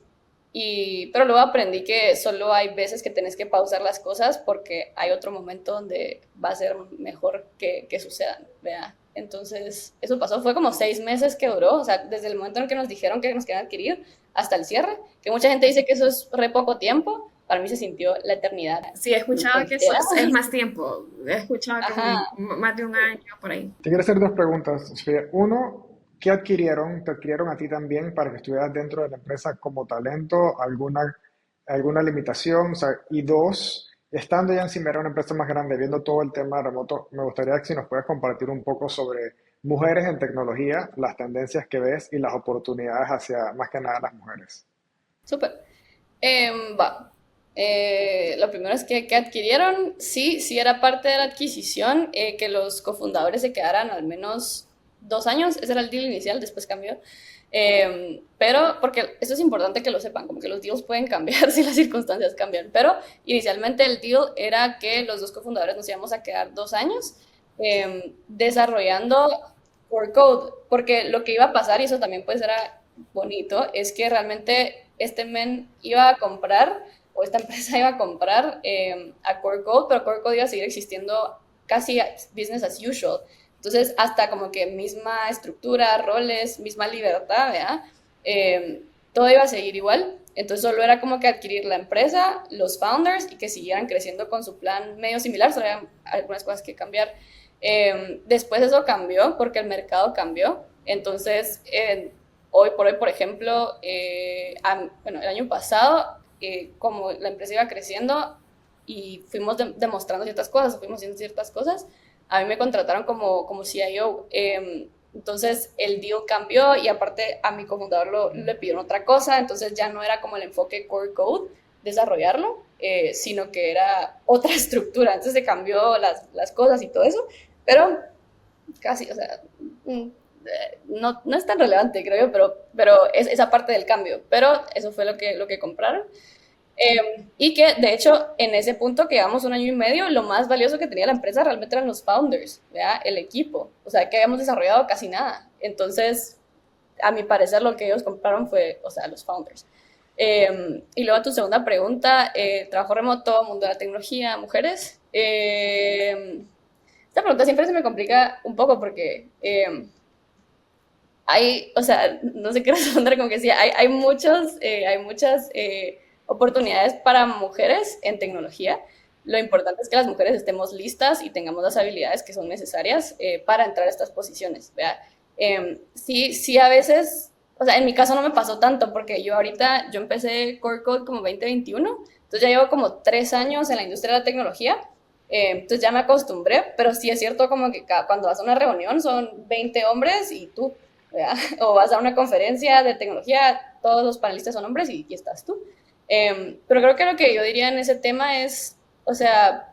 pero luego aprendí que solo hay veces que tenés que pausar las cosas porque hay otro momento donde va a ser mejor que sucedan, ¿verdad? Entonces, eso pasó, fue como 6 meses que duró, o sea, desde el momento en el que nos dijeron que nos querían adquirir hasta el cierre, que mucha gente dice que eso es re poco tiempo, para mí se sintió la eternidad Sí, he escuchado que eso entera. es más tiempo. He escuchado que Ajá. más de un año por ahí. Te quiero hacer dos preguntas, Sofía. Uno, ¿qué adquirieron? ¿Te adquirieron a ti también para que estuvieras dentro de la empresa como talento? ¿Alguna limitación? O sea, y dos, estando ya en Cimera, una empresa más grande, viendo todo el tema remoto, me gustaría que si nos puedes compartir un poco sobre mujeres en tecnología, las tendencias que ves y las oportunidades hacia más que nada las mujeres. Súper. Va. Lo primero es que adquirieron, sí, sí era parte de la adquisición, que los cofundadores se quedaran al menos 2 años, ese era el deal inicial, después cambió. Pero, porque esto es importante que lo sepan, como que los deals pueden cambiar si las circunstancias cambian, pero inicialmente el deal era que los dos cofundadores nos íbamos a quedar 2 años, desarrollando por code, porque lo que iba a pasar, y eso también pues era bonito, es que realmente este men iba a comprar, o esta empresa iba a comprar, a Core Code, pero Core Code iba a seguir existiendo casi business as usual. Entonces, hasta como que misma estructura, roles, misma libertad, ¿verdad? Todo iba a seguir igual. Entonces, solo era como que adquirir la empresa, los founders, y que siguieran creciendo con su plan medio similar, solo había algunas cosas que cambiar. Después eso cambió porque el mercado cambió. Entonces, hoy por hoy, por ejemplo, bueno, el año pasado, como la empresa iba creciendo y fuimos demostrando ciertas cosas, fuimos haciendo ciertas cosas, a mí me contrataron como CIO. Entonces el deal cambió y aparte a mi cofundador le pidieron otra cosa, entonces ya no era como el enfoque core code, desarrollarlo, sino que era otra estructura. Entonces se cambió las cosas y todo eso, pero casi, o sea, no es tan relevante, creo yo, pero es esa parte del cambio. Pero eso fue lo que compraron. Y que, de hecho, en ese punto que llevamos 1 año y medio, lo más valioso que tenía la empresa realmente eran los founders, ¿verdad? El equipo. O sea, que habíamos desarrollado casi nada. Entonces, a mi parecer, lo que ellos compraron fue, o sea, los founders. Y luego a tu segunda pregunta, trabajo remoto, mundo de la tecnología, mujeres. Esta pregunta siempre se me complica un poco porque o sea, no sé qué responder, como que sí, hay muchas oportunidades para mujeres en tecnología. Lo importante es que las mujeres estemos listas y tengamos las habilidades que son necesarias, para entrar a estas posiciones, ¿verdad? Sí, sí, a veces, o sea, en mi caso no me pasó tanto porque yo empecé Core Code como 2021, entonces ya llevo como 3 años en la industria de la tecnología. Entonces ya me acostumbré, pero sí es cierto como que cuando vas a una reunión son 20 hombres y tú, ¿verdad? O vas a una conferencia de tecnología, todos los panelistas son hombres y estás tú. Pero creo que lo que yo diría en ese tema es, o sea,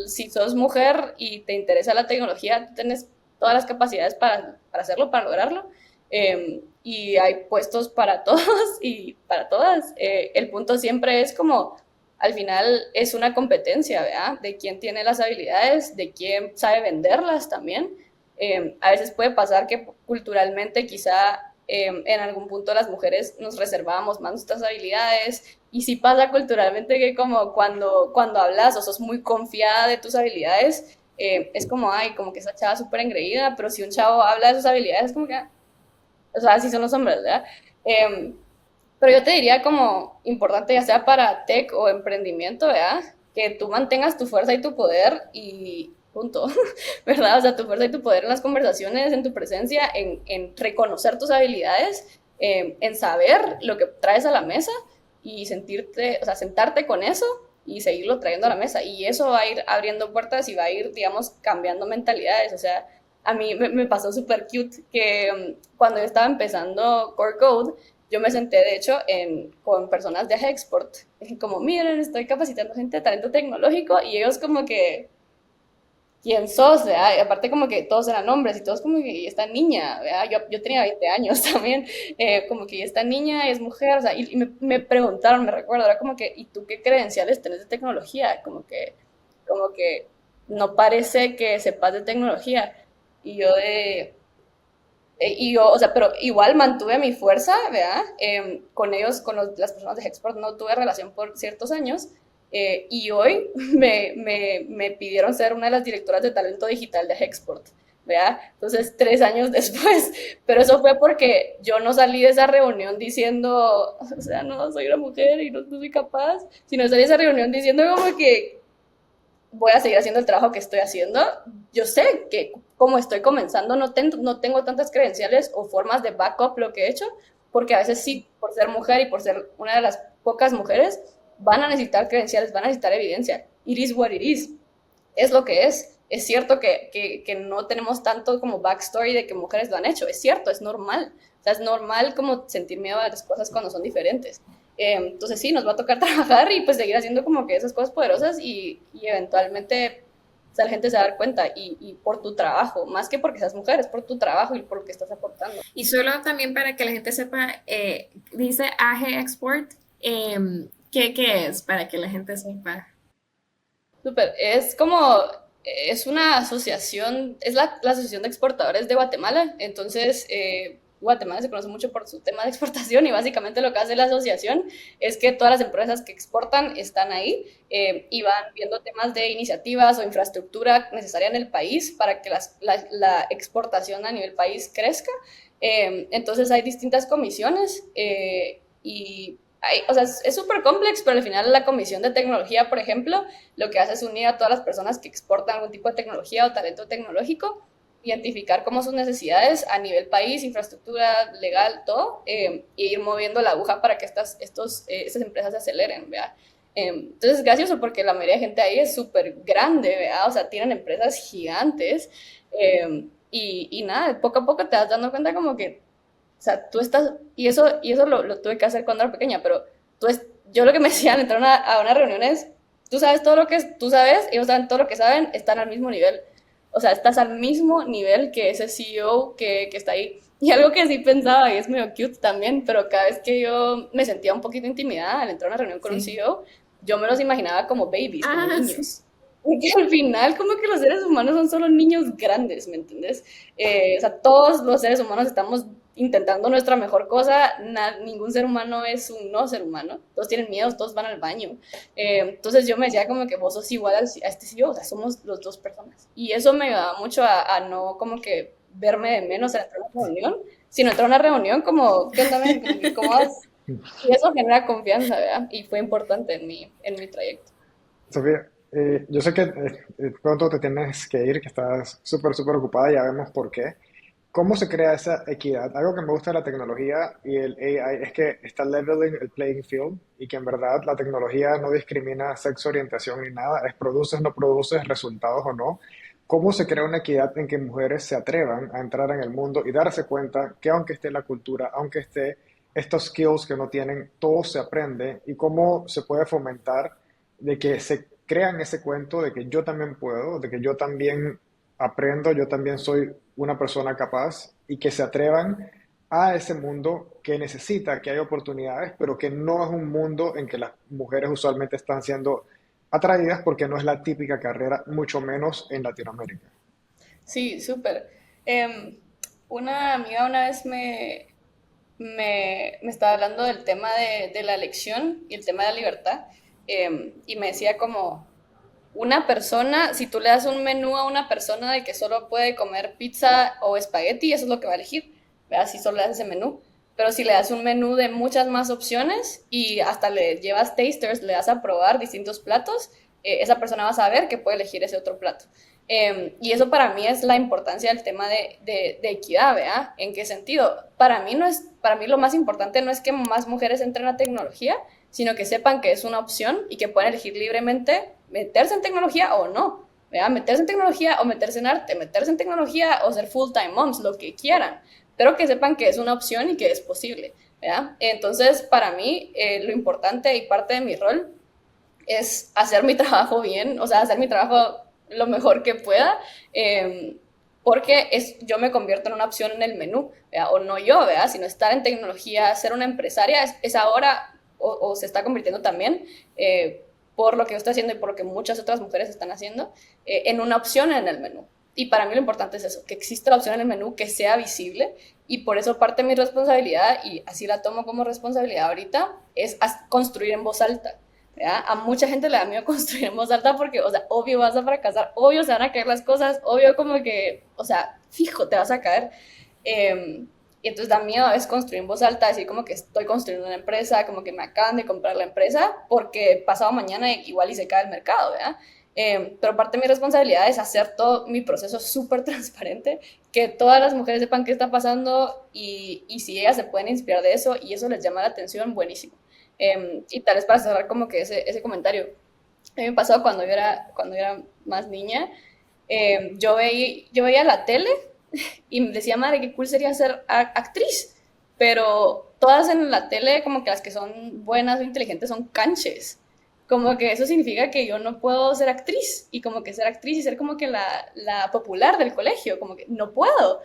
si sos mujer y te interesa la tecnología, tú tienes todas las capacidades para hacerlo, para lograrlo. y hay puestos para todos y para todas. El punto siempre es como, al final es una competencia, ¿verdad? De quién tiene las habilidades, de quién sabe venderlas también. A veces puede pasar que culturalmente quizá en algún punto las mujeres nos reservábamos más nuestras habilidades y sí pasa culturalmente que como cuando hablas o sos muy confiada de tus habilidades, es como, ay, como que esa chava súper engreída, pero si un chavo habla de sus habilidades, es como que, o sea, así son los hombres, ¿verdad? Eh, pero yo te diría como importante, ya sea para tech o emprendimiento, ¿verdad? Que tú mantengas tu fuerza y tu poder y punto, ¿verdad? O sea, tu fuerza y tu poder en las conversaciones, en tu presencia, en reconocer tus habilidades, en saber lo que traes a la mesa y sentirte, o sea, sentarte con eso y seguirlo trayendo a la mesa. Y eso va a ir abriendo puertas y va a ir, digamos, cambiando mentalidades. O sea, a mí me pasó súper cute que cuando yo estaba empezando Core Code, yo me senté, de hecho, con personas de Hexport, como, miren, estoy capacitando gente de talento tecnológico, y ellos como que, ¿quién sos? ¿Verdad? Y aparte como que todos eran hombres, y todos como que, y esta niña, ¿verdad? Yo tenía 20 años también, como que, y esta niña es mujer, o sea, y me preguntaron, me recuerdo, era como que, ¿y tú qué credenciales tenés de tecnología? Como que no parece que sepas de tecnología. Y yo y yo, o sea, pero igual mantuve mi fuerza, ¿verdad? Con ellos, las personas de Hexport no tuve relación por ciertos años, y hoy me pidieron ser una de las directoras de talento digital de Hexport, ¿verdad? Entonces, 3 años después, pero eso fue porque yo no salí de esa reunión diciendo, o sea, no, soy una mujer y no soy capaz, sino salí de esa reunión diciendo como que voy a seguir haciendo el trabajo que estoy haciendo. Yo sé que como estoy comenzando no tengo tantas credenciales o formas de backup lo que he hecho, porque a veces sí, por ser mujer y por ser una de las pocas mujeres, van a necesitar credenciales, van a necesitar evidencia. It is what it is. Es lo que es. Es cierto que no tenemos tanto como backstory de que mujeres lo han hecho. Es cierto, es normal. O sea, es normal como sentir miedo a las cosas cuando son diferentes. Entonces sí, nos va a tocar trabajar y pues seguir haciendo como que esas cosas poderosas y eventualmente, o sea, la gente se va a dar cuenta y por tu trabajo, más que porque seas mujer, es por tu trabajo y por lo que estás aportando. Y solo también para que la gente sepa, dice AG Export, ¿qué es? Para que la gente sepa. Súper, es una asociación, es la Asociación de Exportadores de Guatemala. Entonces, Guatemala se conoce mucho por su tema de exportación y básicamente lo que hace la asociación es que todas las empresas que exportan están ahí, y van viendo temas de iniciativas o infraestructura necesaria en el país para que la exportación a nivel país crezca. Entonces hay distintas comisiones, y o sea, es súper complejo, pero al final la Comisión de Tecnología, por ejemplo, lo que hace es unir a todas las personas que exportan algún tipo de tecnología o talento tecnológico, identificar cómo sus necesidades a nivel país, infraestructura, legal, todo, e ir moviendo la aguja para que estas empresas se aceleren, ¿vea? Entonces es gracioso porque la mayoría de gente ahí es súper grande, ¿vea? O sea, tienen empresas gigantes, y nada, poco a poco te vas dando cuenta como que, o sea, tú estás, y eso lo tuve que hacer cuando era pequeña, pero yo lo que me decían entrar a una reunión es, tú sabes todo lo que tú sabes, ellos saben todo lo que saben, están al mismo nivel. O sea, estás al mismo nivel que ese CEO que está ahí. Y algo que sí pensaba, y es medio cute también, pero cada vez que yo me sentía un poquito intimidada al entrar a una reunión con un Sí. CEO, yo me los imaginaba como babies, como Ah, sí. niños. Porque al final como que los seres humanos son solo niños grandes, ¿me entiendes? O sea, todos los seres humanos estamos intentando nuestra mejor cosa, ningún ser humano es un no ser humano, todos tienen miedos, todos van al baño. Entonces yo me decía como que vos sos igual a este CEO, o sea, somos los dos personas. Y eso me ayudaba mucho a no como que verme de menos al entrar a una reunión, sino entrar a una reunión como, ¿qué onda, men? Como que, ¿cómo vas? Y eso genera confianza, ¿verdad? Y fue importante en mi trayecto. Sofía, yo sé que pronto te tienes que ir, que estás súper, súper ocupada, ya vemos por qué. ¿Cómo se crea esa equidad? Algo que me gusta de la tecnología y el AI es que está leveling el playing field y que en verdad la tecnología no discrimina sexo, orientación ni nada, es produces, no produces, resultados o no. ¿Cómo se crea una equidad en que mujeres se atrevan a entrar en el mundo y darse cuenta que aunque esté la cultura, aunque esté estos skills que no tienen, todo se aprende y cómo se puede fomentar de que se crean ese cuento de que yo también puedo, de que yo también aprendo, yo también soy una persona capaz y que se atrevan a ese mundo que necesita, que hay oportunidades, pero que no es un mundo en que las mujeres usualmente están siendo atraídas porque no es la típica carrera, mucho menos en Latinoamérica. Sí, súper. Em, una amiga una vez me estaba hablando del tema de la elección y el tema de la libertad, y me decía como, una persona, si tú le das un menú a una persona de que solo puede comer pizza o espagueti, eso es lo que va a elegir, ¿verdad? Si solo le das ese menú. Pero si le das un menú de muchas más opciones y hasta le llevas tasters, le das a probar distintos platos, esa persona va a saber que puede elegir ese otro plato. Y eso para mí es la importancia del tema de equidad, ¿verdad? ¿En qué sentido? Para mí lo más importante no es que más mujeres entren a tecnología, sino que sepan que es una opción y que pueden elegir libremente meterse en tecnología o no, ¿verdad? Meterse en tecnología o meterse en arte, meterse en tecnología o ser full-time moms, lo que quieran, pero que sepan que es una opción y que es posible, ¿verdad? Entonces, para mí, lo importante y parte de mi rol es hacer mi trabajo bien, o sea, hacer mi trabajo lo mejor que pueda, porque yo me convierto en una opción en el menú, ¿verdad? O no yo, ¿verdad? Sino estar en tecnología, ser una empresaria, es ahora o se está convirtiendo también, por lo que yo estoy haciendo y por lo que muchas otras mujeres están haciendo, en una opción en el menú. Y para mí lo importante es eso, que exista la opción en el menú, que sea visible, y por eso parte de mi responsabilidad, y así la tomo como responsabilidad ahorita, es construir en voz alta. ¿Verdad? A mucha gente le da miedo construir en voz alta porque, o sea, obvio vas a fracasar, obvio se van a caer las cosas, obvio como que, o sea, fijo, te vas a caer. Y entonces da miedo a veces construir en voz alta, decir como que estoy construyendo una empresa, como que me acaban de comprar la empresa, porque pasado mañana igual y se cae el mercado, ¿verdad? Pero parte de mi responsabilidad es hacer todo mi proceso súper transparente, que todas las mujeres sepan qué está pasando y si ellas se pueden inspirar de eso y eso les llama la atención, buenísimo. Y tal vez para cerrar como que ese comentario, a mí me pasó cuando yo era más niña, yo veía la tele y me decía, madre, qué cool sería ser actriz, pero todas en la tele, como que las que son buenas o inteligentes son canches. Como que eso significa que yo no puedo ser actriz, y como que ser actriz y ser como que la popular del colegio, como que no puedo.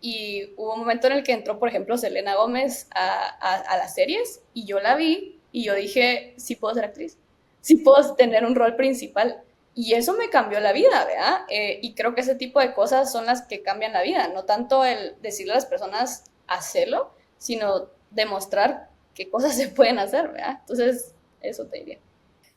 Y hubo un momento en el que entró, por ejemplo, Selena Gómez a las series, y yo la vi, y yo dije, sí puedo ser actriz, sí puedo tener un rol principal. Y eso me cambió la vida, ¿verdad? Y creo que ese tipo de cosas son las que cambian la vida, no tanto el decirle a las personas hacerlo, sino demostrar qué cosas se pueden hacer, ¿verdad? Entonces, eso te diría.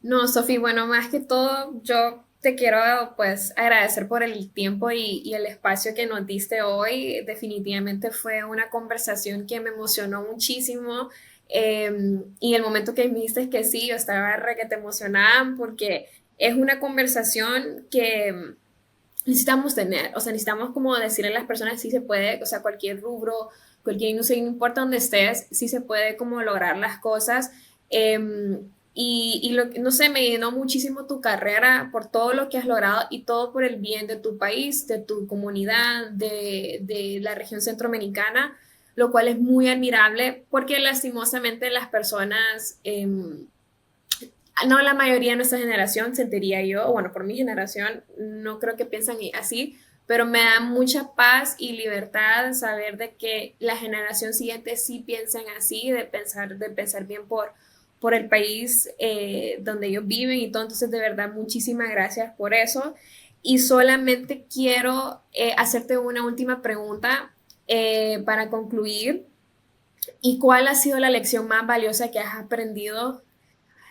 No, Sofi, bueno, más que todo, yo te quiero pues agradecer por el tiempo y el espacio que nos diste hoy. Definitivamente fue una conversación que me emocionó muchísimo. Y el momento que me dijiste que sí, yo estaba requete emocionada porque es una conversación que necesitamos tener. O sea, necesitamos como decirle a las personas si se puede, o sea, cualquier rubro, cualquier industria, no importa dónde estés, si se puede como lograr las cosas. No sé, me llenó muchísimo tu carrera por todo lo que has logrado y todo por el bien de tu país, de tu comunidad, de la región centroamericana, lo cual es muy admirable porque lastimosamente las personas, no la mayoría de nuestra generación, sentiría yo, bueno, por mi generación, no creo que piensan así, pero me da mucha paz y libertad saber de que la generación siguiente sí piensen así, de pensar bien por el país donde ellos viven y todo. Entonces, de verdad, muchísimas gracias por eso. Y solamente quiero hacerte una última pregunta para concluir. ¿Y cuál ha sido la lección más valiosa que has aprendido?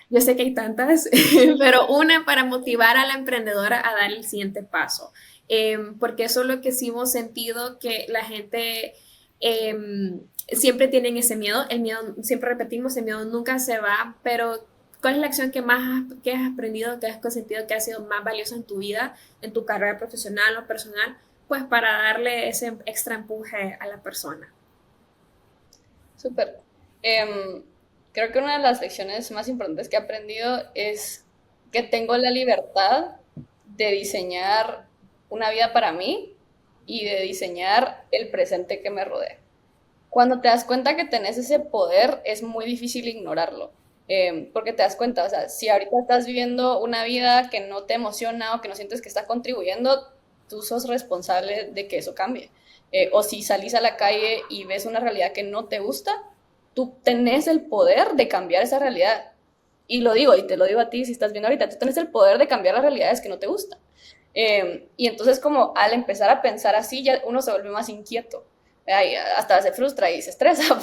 Yo sé que hay tantas, pero una para motivar a la emprendedora a dar el siguiente paso. Porque eso es lo que sí hemos sentido, que la gente siempre tienen ese miedo. El miedo, siempre repetimos, el miedo nunca se va, pero ¿cuál es la acción que has aprendido, que has sentido que ha sido más valiosa en tu vida, en tu carrera profesional o personal? Pues para darle ese extra empuje a la persona. Súper. Em, Creo que una de las lecciones más importantes que he aprendido es que tengo la libertad de diseñar una vida para mí y de diseñar el presente que me rodea. Cuando te das cuenta que tenés ese poder, es muy difícil ignorarlo. Porque te das cuenta, o sea, si ahorita estás viviendo una vida que no te emociona o que no sientes que está contribuyendo, tú sos responsable de que eso cambie. o si salís a la calle y ves una realidad que no te gusta, tú tenés el poder de cambiar esa realidad. Y lo digo, y te lo digo a ti si estás viendo ahorita, tú tienes el poder de cambiar las realidades que no te gustan. Y entonces como al empezar a pensar así, ya uno se vuelve más inquieto, ¿verdad? Y hasta se frustra y se estresa,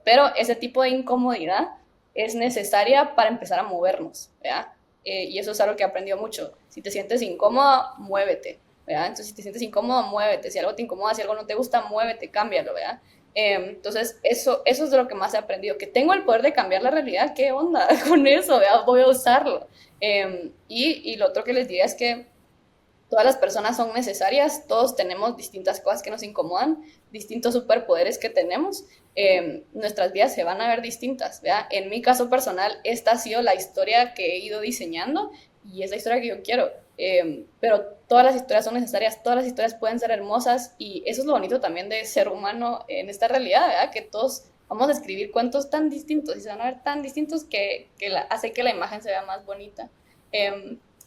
pero ese tipo de incomodidad es necesaria para empezar a movernos, ¿verdad? Y eso es algo que he aprendido mucho. Si te sientes incómodo, muévete, ¿verdad? Entonces, si te sientes incómodo, muévete. Si algo te incomoda, si algo no te gusta, muévete, cámbialo, ¿verdad? Entonces, eso es de lo que más he aprendido, que tengo el poder de cambiar la realidad. ¿Qué onda con eso? ¿Verdad? Voy a usarlo. Y lo otro que les diría es que todas las personas son necesarias, todos tenemos distintas cosas que nos incomodan, distintos superpoderes que tenemos, nuestras vidas se van a ver distintas, ¿verdad? En mi caso personal, esta ha sido la historia que he ido diseñando y es la historia que yo quiero, pero todas las historias son necesarias, todas las historias pueden ser hermosas y eso es lo bonito también de ser humano en esta realidad, ¿verdad? Que todos vamos a escribir cuentos tan distintos y se van a ver tan distintos que hace que la imagen se vea más bonita.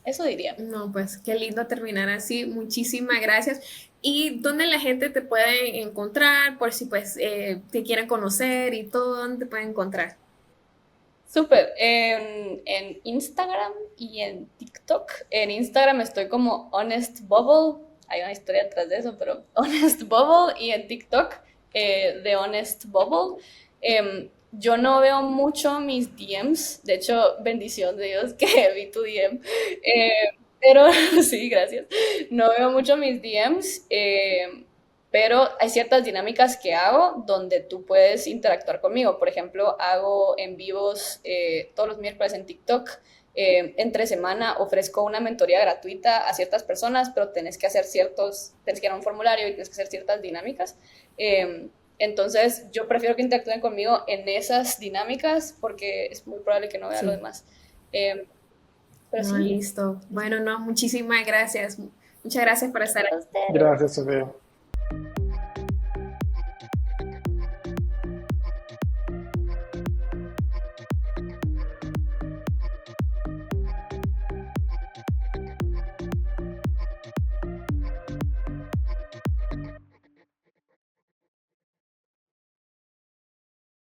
Eso diría. No, pues qué lindo terminar así. Muchísimas gracias. ¿Y dónde la gente te puede encontrar? Por si pues te quieren conocer y todo, ¿dónde te pueden encontrar? Súper. En Instagram y en TikTok. En Instagram estoy como Honest Bubble. Hay una historia detrás de eso, pero Honest Bubble. Y en TikTok, The Honest Bubble. Yo no veo mucho mis DMs. De hecho, bendición de Dios que vi tu DM. Pero sí, gracias. No veo mucho mis DMs. Pero hay ciertas dinámicas que hago donde tú puedes interactuar conmigo. Por ejemplo, hago en vivos todos los miércoles en TikTok. Entre semana ofrezco una mentoría gratuita a ciertas personas, pero tienes que ir a un formulario y tienes que hacer ciertas dinámicas. Entonces, yo prefiero que interactúen conmigo en esas dinámicas porque es muy probable que no vean lo Sí. demás. Eh, pero No, sí, listo. Bueno, no, muchísimas gracias. Muchas gracias por estar a aquí. ustedes. Gracias, Sofía.